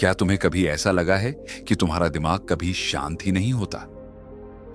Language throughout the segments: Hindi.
क्या तुम्हें कभी ऐसा लगा है कि तुम्हारा दिमाग कभी शांत ही नहीं होता?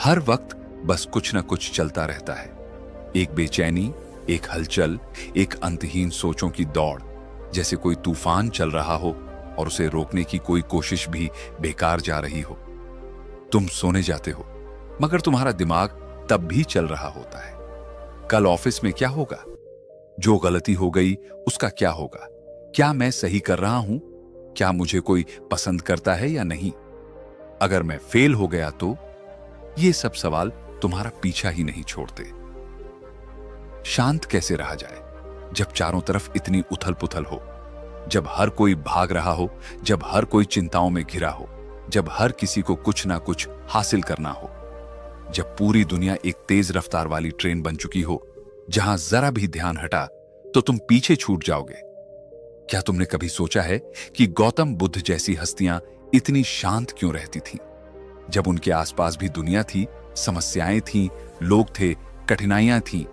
हर वक्त बस कुछ ना कुछ चलता रहता है। एक बेचैनी, एक हलचल, एक अंतहीन सोचों की दौड़, जैसे कोई तूफान चल रहा हो और उसे रोकने की कोई कोशिश भी बेकार जा रही हो। तुम सोने जाते हो, मगर तुम्हारा दिमाग तब भी चल रहा होता है। कल ऑफिस में क्या होगा? जो गलती हो गई उसका क्या होगा? क्या मैं सही कर रहा हूं? क्या मुझे कोई पसंद करता है या नहीं? अगर मैं फेल हो गया तो? ये सब सवाल तुम्हारा पीछा ही नहीं छोड़ते। शांत कैसे रहा जाए जब चारों तरफ इतनी उथल पुथल हो, जब हर कोई भाग रहा हो, जब हर कोई चिंताओं में घिरा हो, जब हर किसी को कुछ ना कुछ हासिल करना हो, जब पूरी दुनिया एक तेज रफ्तार वाली ट्रेन बन चुकी हो, जहां जरा भी ध्यान हटा तो तुम पीछे छूट जाओगे। क्या तुमने कभी सोचा है कि गौतम बुद्ध जैसी हस्तियां इतनी शांत क्यों रहती थीं? जब उनके आसपास भी दुनिया थी, समस्याएं थीं, लोग थे, कठिनाइयां थीं,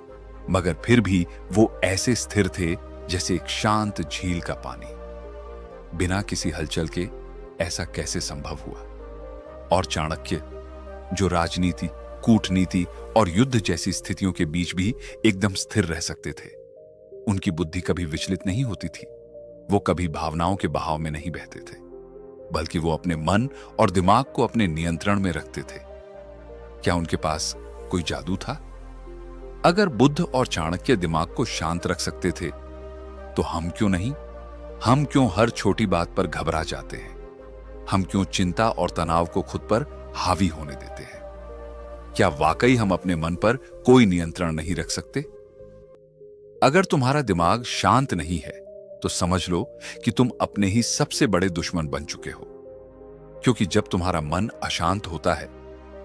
मगर फिर भी वो ऐसे स्थिर थे जैसे एक शांत झील का पानी। बिना किसी हलचल के ऐसा कैसे संभव हुआ? और चाणक्य, जो राजनीति, कूटनीति और युद्ध जैसी स्थितियों के बीच भी एकदम स्थिर रह सकते थे, उनकी बुद्धि कभी विचलित नहीं होती थी। वो कभी भावनाओं के बहाव में नहीं बहते थे, बल्कि वो अपने मन और दिमाग को अपने नियंत्रण में रखते थे। क्या उनके पास कोई जादू था? अगर बुद्ध और चाणक्य दिमाग को शांत रख सकते थे, तो हम क्यों नहीं? हम क्यों हर छोटी बात पर घबरा जाते हैं? हम क्यों चिंता और तनाव को खुद पर हावी होने देते हैं? क्या वाकई हम अपने मन पर कोई नियंत्रण नहीं रख सकते? अगर तुम्हारा दिमाग शांत नहीं है, तो समझ लो कि तुम अपने ही सबसे बड़े दुश्मन बन चुके हो। क्योंकि जब तुम्हारा मन अशांत होता है,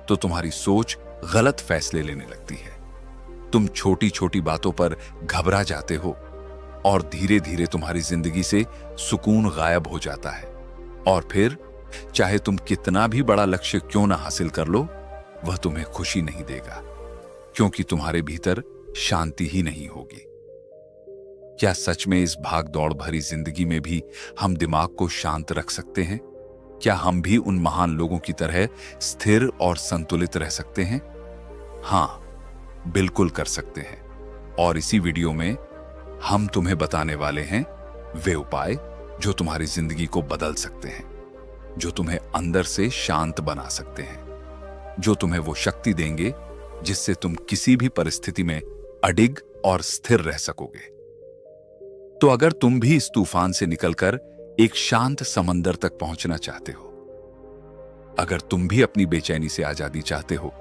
तो तुम्हारी सोच गलत फैसले लेने लगती है। तुम छोटी छोटी बातों पर घबरा जाते हो और धीरे धीरे तुम्हारी जिंदगी से सुकून गायब हो जाता है। और फिर चाहे तुम कितना भी बड़ा लक्ष्य क्यों ना हासिल कर लो, वह तुम्हें खुशी नहीं देगा, क्योंकि तुम्हारे भीतर शांति ही नहीं होगी। क्या सच में इस भाग दौड़ भरी जिंदगी में भी हम दिमाग को शांत रख सकते हैं? क्या हम भी उन महान लोगों की तरह स्थिर और संतुलित रह सकते हैं? हां, बिल्कुल कर सकते हैं। और इसी वीडियो में हम तुम्हें बताने वाले हैं वे उपाय जो तुम्हारी जिंदगी को बदल सकते हैं, जो तुम्हें अंदर से शांत बना सकते हैं, जो तुम्हें वो शक्ति देंगे जिससे तुम किसी भी परिस्थिति में अडिग और स्थिर रह सकोगे। तो अगर तुम भी इस तूफान से निकलकर एक शांत समंदर तक पहुंचना चाहते हो, अगर तुम भी अपनी बेचैनी से आजादी चाहते हो,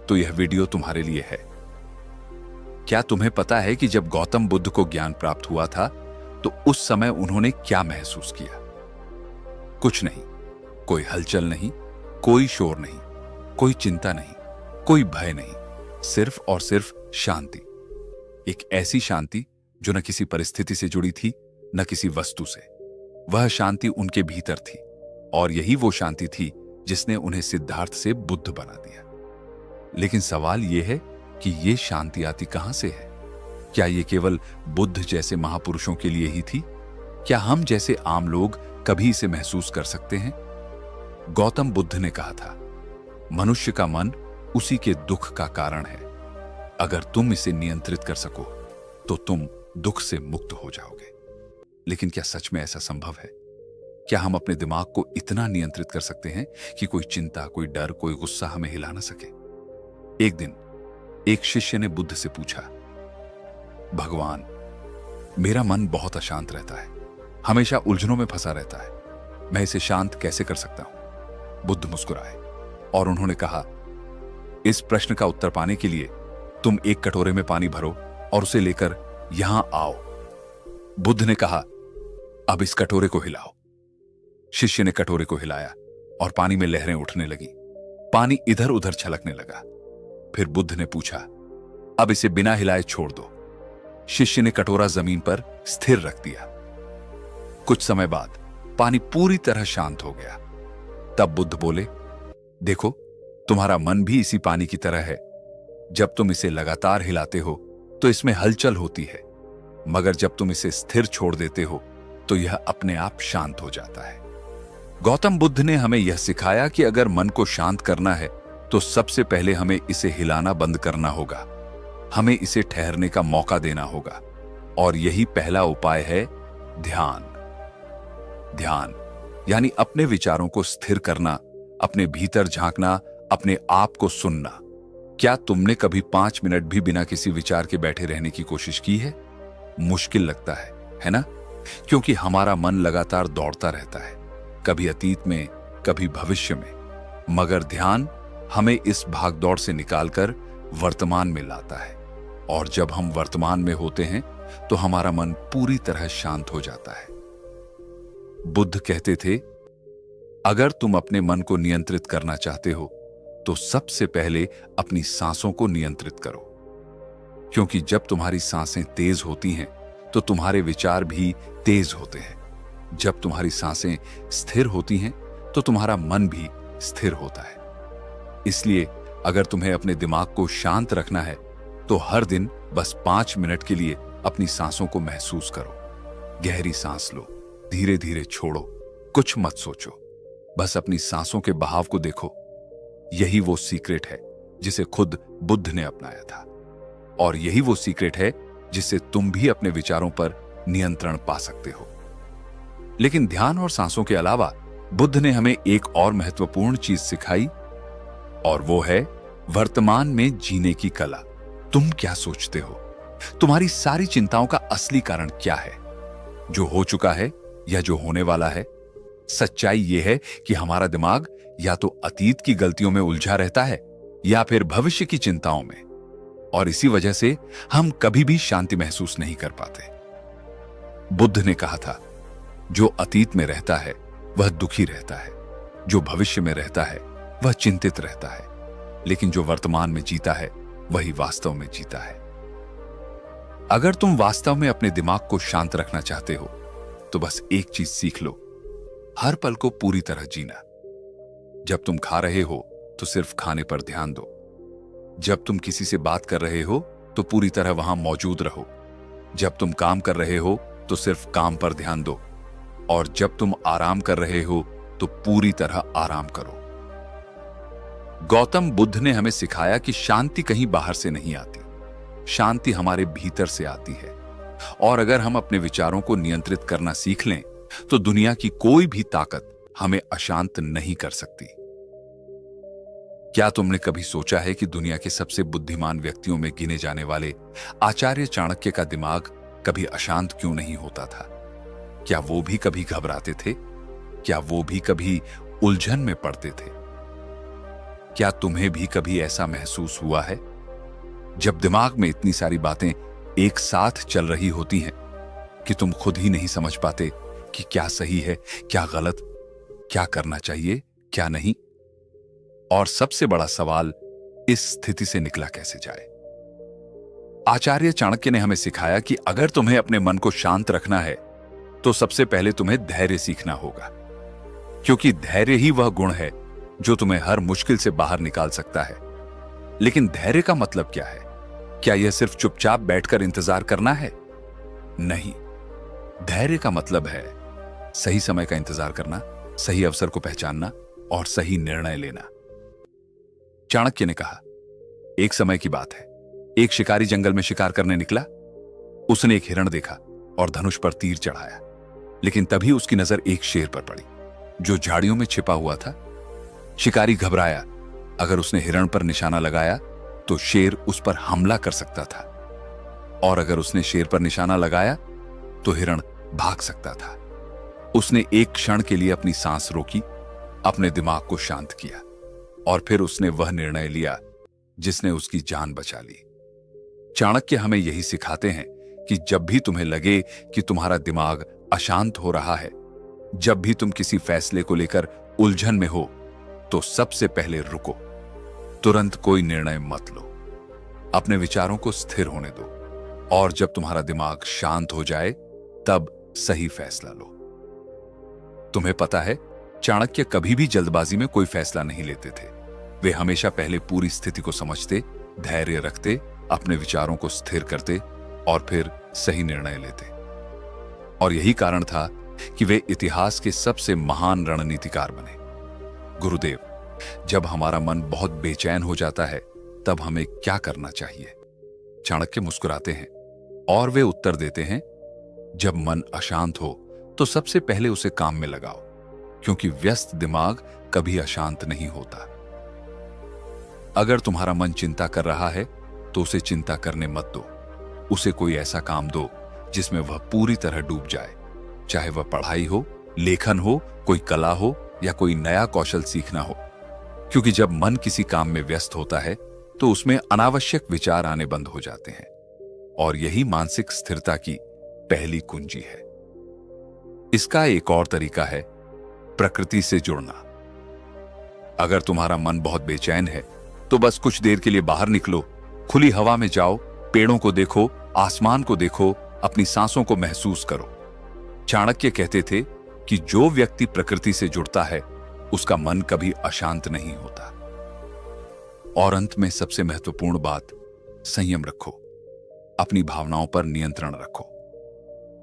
तो यह वीडियो तुम्हारे लिए है। क्या तुम्हें पता है कि जब गौतम बुद्ध को ज्ञान प्राप्त हुआ था, तो उस समय उन्होंने क्या महसूस किया? कुछ नहीं, कोई हलचल नहीं, कोई शोर नहीं, कोई चिंता नहीं, कोई भय नहीं, सिर्फ और सिर्फ शांति। एक ऐसी शांति जो न किसी परिस्थिति से जुड़ी थी, न किसी वस्तु से। वह शांति उनके भीतर थी, और यही वो शांति थी जिसने उन्हें सिद्धार्थ से बुद्ध बना दिया। लेकिन सवाल यह है कि यह शांति आती कहां से है? क्या यह केवल बुद्ध जैसे महापुरुषों के लिए ही थी? क्या हम जैसे आम लोग कभी इसे महसूस कर सकते हैं? गौतम बुद्ध ने कहा था, मनुष्य का मन उसी के दुख का कारण है। अगर तुम इसे नियंत्रित कर सको, तो तुम दुख से मुक्त हो जाओगे। लेकिन क्या सच में ऐसा संभव है? क्या हम अपने दिमाग को इतना नियंत्रित कर सकते हैं कि कोई चिंता, कोई डर, कोई गुस्सा हमें हिला ना सके? एक दिन एक शिष्य ने बुद्ध से पूछा, भगवान, मेरा मन बहुत अशांत रहता है, हमेशा उलझनों में फंसा रहता है, मैं इसे शांत कैसे कर सकता हूं? बुद्ध मुस्कुराए और उन्होंने कहा, इस प्रश्न का उत्तर पाने के लिए तुम एक कटोरे में पानी भरो और उसे लेकर यहां आओ। बुद्ध ने कहा, अब इस कटोरे को हिलाओ। शिष्य ने कटोरे को हिलाया और पानी में लहरें उठने लगी। पानी इधर उधर छलकने लगा। फिर बुद्ध ने पूछा, अब इसे बिना हिलाए छोड़ दो। शिष्य ने कटोरा जमीन पर स्थिर रख दिया। कुछ समय बाद पानी पूरी तरह शांत हो गया। तब बुद्ध बोले, देखो, तुम्हारा मन भी इसी पानी की तरह है। जब तुम इसे लगातार हिलाते हो तो इसमें हलचल होती है, मगर जब तुम इसे स्थिर छोड़ देते हो तो यह अपने आप शांत हो जाता है। गौतम बुद्ध ने हमें यह सिखाया कि अगर मन को शांत करना है तो सबसे पहले हमें इसे हिलाना बंद करना होगा। हमें इसे ठहरने का मौका देना होगा। और यही पहला उपाय है ध्यान। ध्यान यानी अपने विचारों को स्थिर करना, अपने भीतर झांकना, अपने आप को सुनना। क्या तुमने कभी 5 मिनट भी बिना किसी विचार के बैठे रहने की कोशिश की है? मुश्किल लगता है ना? क्योंकि हमारा मन लगातार दौड़ता रहता है, कभी अतीत में, कभी भविष्य में। मगर ध्यान हमें इस भागदौड़ से निकालकर वर्तमान में लाता है। और जब हम वर्तमान में होते हैं तो हमारा मन पूरी तरह शांत हो जाता है। बुद्ध कहते थे, अगर तुम अपने मन को नियंत्रित करना चाहते हो तो सबसे पहले अपनी सांसों को नियंत्रित करो। क्योंकि जब तुम्हारी सांसें तेज होती हैं तो तुम्हारे विचार भी तेज होते हैं। जब तुम्हारी सांसें स्थिर होती हैं तो तुम्हारा मन भी स्थिर होता है। इसलिए अगर तुम्हें अपने दिमाग को शांत रखना है तो हर दिन बस 5 मिनट के लिए अपनी सांसों को महसूस करो। गहरी सांस लो, धीरे धीरे छोड़ो, कुछ मत सोचो, बस अपनी सांसों के बहाव को देखो। यही वो सीक्रेट है जिसे खुद बुद्ध ने अपनाया था। और यही वो सीक्रेट है जिससे तुम भी अपने विचारों पर नियंत्रण पा सकते हो। लेकिन ध्यान और सांसों के अलावा बुद्ध ने हमें एक और महत्वपूर्ण चीज सिखाई, और वो है वर्तमान में जीने की कला। तुम क्या सोचते हो? तुम्हारी सारी चिंताओं का असली कारण क्या है? जो हो चुका है या जो होने वाला है? सच्चाई यह है कि हमारा दिमाग या तो अतीत की गलतियों में उलझा रहता है या फिर भविष्य की चिंताओं में। और इसी वजह से हम कभी भी शांति महसूस नहीं कर पाते। बुद्ध ने कहा था, जो अतीत में रहता है वह दुखी रहता है, जो भविष्य में रहता है वह चिंतित रहता है, लेकिन जो वर्तमान में जीता है वही वास्तव में जीता है। अगर तुम वास्तव में अपने दिमाग को शांत रखना चाहते हो तो बस एक चीज सीख लो, हर पल को पूरी तरह जीना। जब तुम खा रहे हो तो सिर्फ खाने पर ध्यान दो। जब तुम किसी से बात कर रहे हो तो पूरी तरह वहां मौजूद रहो। जब तुम काम कर रहे हो तो सिर्फ काम पर ध्यान दो। और जब तुम आराम कर रहे हो तो पूरी तरह आराम करो। गौतम बुद्ध ने हमें सिखाया कि शांति कहीं बाहर से नहीं आती, शांति हमारे भीतर से आती है। और अगर हम अपने विचारों को नियंत्रित करना सीख लें तो दुनिया की कोई भी ताकत हमें अशांत नहीं कर सकती। क्या तुमने कभी सोचा है कि दुनिया के सबसे बुद्धिमान व्यक्तियों में गिने जाने वाले आचार्य चाणक्य का दिमाग कभी अशांत क्यों नहीं होता था? क्या वो भी कभी घबराते थे? क्या वो भी कभी उलझन में पड़ते थे? क्या तुम्हें भी कभी ऐसा महसूस हुआ है जब दिमाग में इतनी सारी बातें एक साथ चल रही होती हैं कि तुम खुद ही नहीं समझ पाते कि क्या सही है, क्या गलत, क्या करना चाहिए, क्या नहीं? और सबसे बड़ा सवाल, इस स्थिति से निकला कैसे जाए? आचार्य चाणक्य ने हमें सिखाया कि अगर तुम्हें अपने मन को शांत रखना है तो सबसे पहले तुम्हें धैर्य सीखना होगा। क्योंकि धैर्य ही वह गुण है जो तुम्हें हर मुश्किल से बाहर निकाल सकता है। लेकिन धैर्य का मतलब क्या है? क्या यह सिर्फ चुपचाप बैठकर इंतजार करना है? नहीं, धैर्य का मतलब है सही समय का इंतजार करना, सही अवसर को पहचानना और सही निर्णय लेना। चाणक्य ने कहा, एक समय की बात है, एक शिकारी जंगल में शिकार करने निकला। उसने एक हिरण देखा और धनुष पर तीर चढ़ाया, लेकिन तभी उसकी नजर एक शेर पर पड़ी जो झाड़ियों में छिपा हुआ था। शिकारी घबराया। अगर उसने हिरण पर निशाना लगाया तो शेर उस पर हमला कर सकता था, और अगर उसने शेर पर निशाना लगाया तो हिरण भाग सकता था। उसने एक क्षण के लिए अपनी सांस रोकी, अपने दिमाग को शांत किया, और फिर उसने वह निर्णय लिया जिसने उसकी जान बचा ली। चाणक्य हमें यही सिखाते हैं कि जब भी तुम्हें लगे कि तुम्हारा दिमाग अशांत हो रहा है, जब भी तुम किसी फैसले को लेकर उलझन में हो, तो सबसे पहले रुको, तुरंत कोई निर्णय मत लो, अपने विचारों को स्थिर होने दो, और जब तुम्हारा दिमाग शांत हो जाए तब सही फैसला लो। तुम्हें पता है, चाणक्य कभी भी जल्दबाजी में कोई फैसला नहीं लेते थे। वे हमेशा पहले पूरी स्थिति को समझते, धैर्य रखते, अपने विचारों को स्थिर करते और फिर सही निर्णय लेते। और यही कारण था कि वे इतिहास के सबसे महान रणनीतिकार बने। गुरुदेव, जब हमारा मन बहुत बेचैन हो जाता है तब हमें क्या करना चाहिए? चाणक्य मुस्कुराते हैं और वे उत्तर देते हैं, जब मन अशांत हो तो सबसे पहले उसे काम में लगाओ, क्योंकि व्यस्त दिमाग कभी अशांत नहीं होता। अगर तुम्हारा मन चिंता कर रहा है तो उसे चिंता करने मत दो। उसे कोई ऐसा काम दो जिसमें वह पूरी तरह डूब जाए, चाहे वह पढ़ाई हो, लेखन हो, कोई कला हो या कोई नया कौशल सीखना हो। क्योंकि जब मन किसी काम में व्यस्त होता है तो उसमें अनावश्यक विचार आने बंद हो जाते हैं, और यही मानसिक स्थिरता की पहली कुंजी है। इसका एक और तरीका है प्रकृति से जुड़ना। अगर तुम्हारा मन बहुत बेचैन है तो बस कुछ देर के लिए बाहर निकलो, खुली हवा में जाओ, पेड़ों को देखो, आसमान को देखो, अपनी सांसों को महसूस करो। चाणक्य कहते थे कि जो व्यक्ति प्रकृति से जुड़ता है उसका मन कभी अशांत नहीं होता। और अंत में सबसे महत्वपूर्ण बात, संयम रखो, अपनी भावनाओं पर नियंत्रण रखो।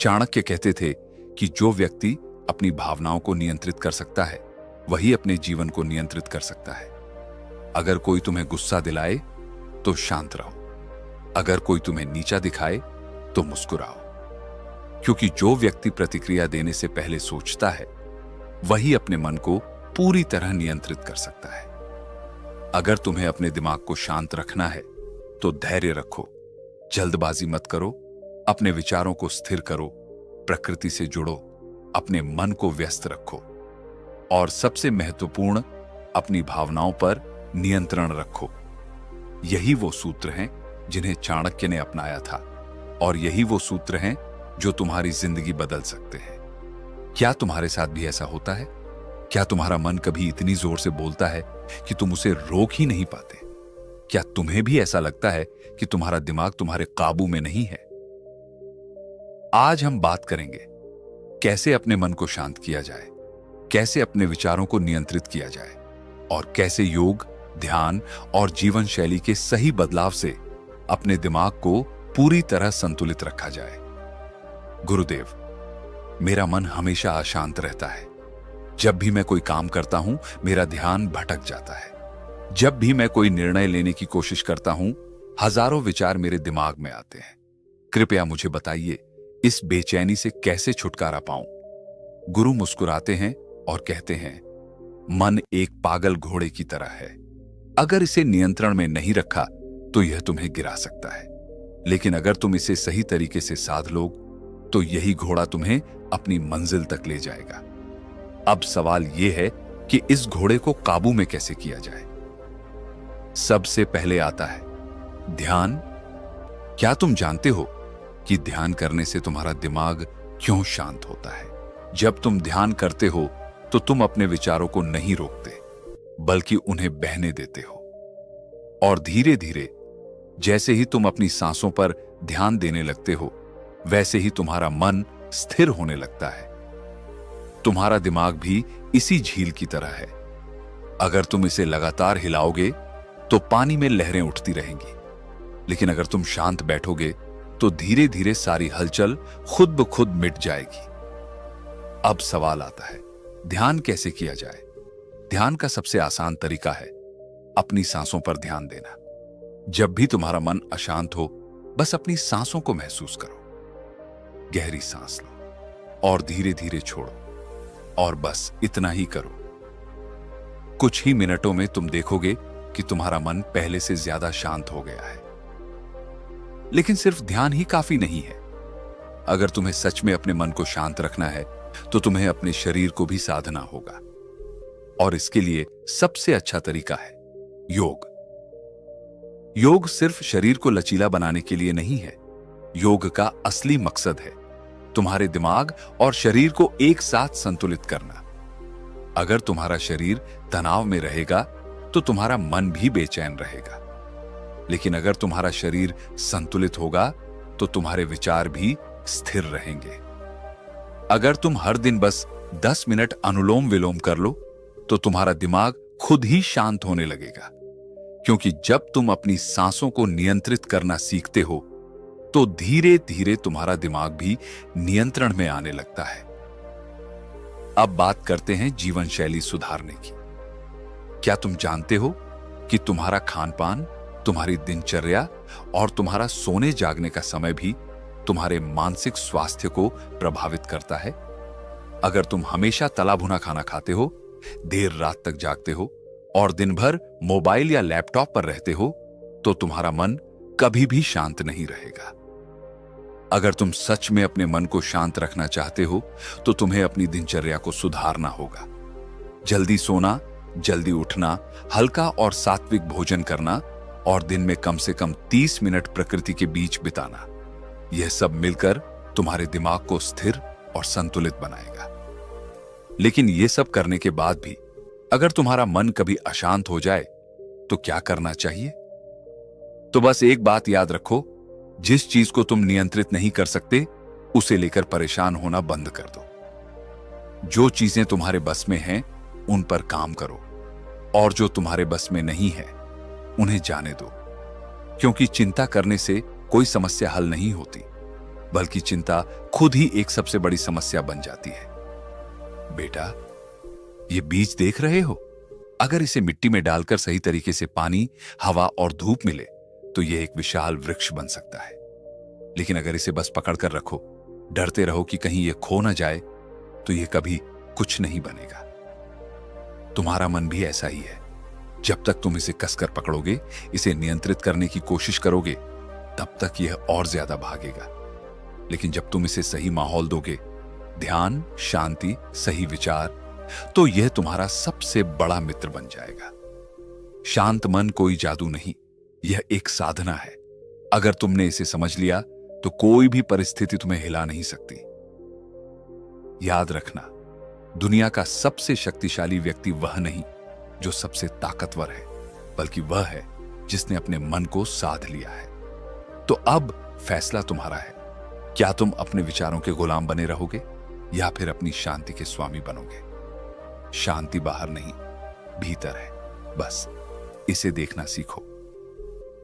चाणक्य कहते थे कि जो व्यक्ति अपनी भावनाओं को नियंत्रित कर सकता है वही अपने जीवन को नियंत्रित कर सकता है। अगर कोई तुम्हें गुस्सा दिलाए तो शांत रहो, अगर कोई तुम्हें नीचा दिखाए तो मुस्कुराओ, क्योंकि जो व्यक्ति प्रतिक्रिया देने से पहले सोचता है वही अपने मन को पूरी तरह नियंत्रित कर सकता है। अगर तुम्हें अपने दिमाग को शांत रखना है तो धैर्य रखो, जल्दबाजी मत करो, अपने विचारों को स्थिर करो, प्रकृति से जुड़ो, अपने मन को व्यस्त रखो, और सबसे महत्वपूर्ण, अपनी भावनाओं पर नियंत्रण रखो। यही वो सूत्र हैं जिन्हें चाणक्य ने अपनाया था, और यही वो सूत्र हैं जो तुम्हारी जिंदगी बदल सकते हैं। क्या तुम्हारे साथ भी ऐसा होता है? क्या तुम्हारा मन कभी इतनी जोर से बोलता है कि तुम उसे रोक ही नहीं पाते? क्या तुम्हें भी ऐसा लगता है कि तुम्हारा दिमाग तुम्हारे काबू में नहीं है? आज हम बात करेंगे कैसे अपने मन को शांत किया जाए, कैसे अपने विचारों को नियंत्रित किया जाए, और कैसे योग, ध्यान और जीवन शैली के सही बदलाव से अपने दिमाग को पूरी तरह संतुलित रखा जाए। गुरुदेव, मेरा मन हमेशा अशांत रहता है। जब भी मैं कोई काम करता हूं मेरा ध्यान भटक जाता है। जब भी मैं कोई निर्णय लेने की कोशिश करता हूं हजारों विचार मेरे दिमाग में आते हैं। कृपया मुझे बताइए, इस बेचैनी से कैसे छुटकारा पाऊं? गुरु मुस्कुराते हैं और कहते हैं, मन एक पागल घोड़े की तरह है। अगर इसे नियंत्रण में नहीं रखा तो यह तुम्हें गिरा सकता है, लेकिन अगर तुम इसे सही तरीके से साध लो तो यही घोड़ा तुम्हें अपनी मंजिल तक ले जाएगा। अब सवाल यह है कि इस घोड़े को काबू में कैसे किया जाए। सबसे पहले आता है ध्यान। क्या तुम जानते हो कि ध्यान करने से तुम्हारा दिमाग क्यों शांत होता है? जब तुम ध्यान करते हो तो तुम अपने विचारों को नहीं रोकते, बल्कि उन्हें बहने देते हो। और धीरे धीरे जैसे ही तुम अपनी सांसों पर ध्यान देने लगते हो, वैसे ही तुम्हारा मन स्थिर होने लगता है। तुम्हारा दिमाग भी इसी झील की तरह है। अगर तुम इसे लगातार हिलाओगे तो पानी में लहरें उठती रहेंगी, लेकिन अगर तुम शांत बैठोगे तो धीरे धीरे सारी हलचल खुद ब खुद मिट जाएगी। अब सवाल आता है, ध्यान कैसे किया जाए? ध्यान का सबसे आसान तरीका है अपनी सांसों पर ध्यान देना। जब भी तुम्हारा मन अशांत हो, बस अपनी सांसों को महसूस करो। गहरी सांस लो और धीरे धीरे छोड़ो, और बस इतना ही करो। कुछ ही मिनटों में तुम देखोगे कि तुम्हारा मन पहले से ज्यादा शांत हो गया है। लेकिन सिर्फ ध्यान ही काफी नहीं है। अगर तुम्हें सच में अपने मन को शांत रखना है तो तुम्हें अपने शरीर को भी साधना होगा, और इसके लिए सबसे अच्छा तरीका है योग। योग सिर्फ शरीर को लचीला बनाने के लिए नहीं है। योग का असली मकसद है तुम्हारे दिमाग और शरीर को एक साथ संतुलित करना। अगर तुम्हारा शरीर तनाव में रहेगा तो तुम्हारा मन भी बेचैन रहेगा, लेकिन अगर तुम्हारा शरीर संतुलित होगा तो तुम्हारे विचार भी स्थिर रहेंगे। अगर तुम हर दिन बस 10 मिनट अनुलोम विलोम कर लो तो तुम्हारा दिमाग खुद ही शांत होने लगेगा, क्योंकि जब तुम अपनी सांसों को नियंत्रित करना सीखते हो तो धीरे धीरे तुम्हारा दिमाग भी नियंत्रण में आने लगता है। अब बात करते हैं जीवन शैली सुधारने की। क्या तुम जानते हो कि तुम्हारा खान पान, तुम्हारी दिनचर्या और तुम्हारा सोने जागने का समय भी तुम्हारे मानसिक स्वास्थ्य को प्रभावित करता है? अगर तुम हमेशा तला भुना खाना खाते हो, देर रात तक जागते हो और दिन भर मोबाइल या लैपटॉप पर रहते हो, तो तुम्हारा मन कभी भी शांत नहीं रहेगा। अगर तुम सच में अपने मन को शांत रखना चाहते हो, तो तुम्हें अपनी दिनचर्या को सुधारना होगा। जल्दी सोना, जल्दी उठना, हल्का और सात्विक भोजन करना और दिन में कम से कम 30 मिनट प्रकृति के बीच बिताना, यह सब मिलकर तुम्हारे दिमाग को स्थिर और संतुलित बनाएगा। लेकिन यह सब करने के बाद भी अगर तुम्हारा मन कभी अशांत हो जाए, तो क्या करना चाहिए? तो बस एक बात याद रखो, जिस चीज को तुम नियंत्रित नहीं कर सकते, उसे लेकर परेशान होना बंद कर दो। जो चीजें तुम्हारे बस में हैं, उन पर काम करो, और जो तुम्हारे बस में नहीं है, उन्हें जाने दो। क्योंकि चिंता करने से कोई समस्या हल नहीं होती, बल्कि चिंता खुद ही एक सबसे बड़ी समस्या बन जाती है। बेटा, ये बीज देख रहे हो? अगर इसे मिट्टी में डालकर सही तरीके से पानी, हवा और धूप मिले, तो यह एक विशाल वृक्ष बन सकता है। लेकिन अगर इसे बस पकड़कर रखो, डरते रहो कि कहीं यह खो न जाए, तो यह कभी कुछ नहीं बनेगा। तुम्हारा मन भी ऐसा ही है। जब तक तुम इसे कसकर पकड़ोगे, इसे नियंत्रित करने की कोशिश करोगे, तब तक यह और ज्यादा भागेगा। लेकिन जब तुम इसे सही माहौल दोगे, ध्यान, शांति, सही विचार, तो यह तुम्हारा सबसे बड़ा मित्र बन जाएगा। शांत मन कोई जादू नहीं, यह एक साधना है। अगर तुमने इसे समझ लिया, तो कोई भी परिस्थिति तुम्हें हिला नहीं सकती। याद रखना, दुनिया का सबसे शक्तिशाली व्यक्ति वह नहीं जो सबसे ताकतवर है, बल्कि वह है जिसने अपने मन को साध लिया है। तो अब फैसला तुम्हारा है। क्या तुम अपने विचारों के गुलाम बने रहोगे या फिर अपनी शांति के स्वामी बनोगे? शांति बाहर नहीं, भीतर है। बस इसे देखना सीखो।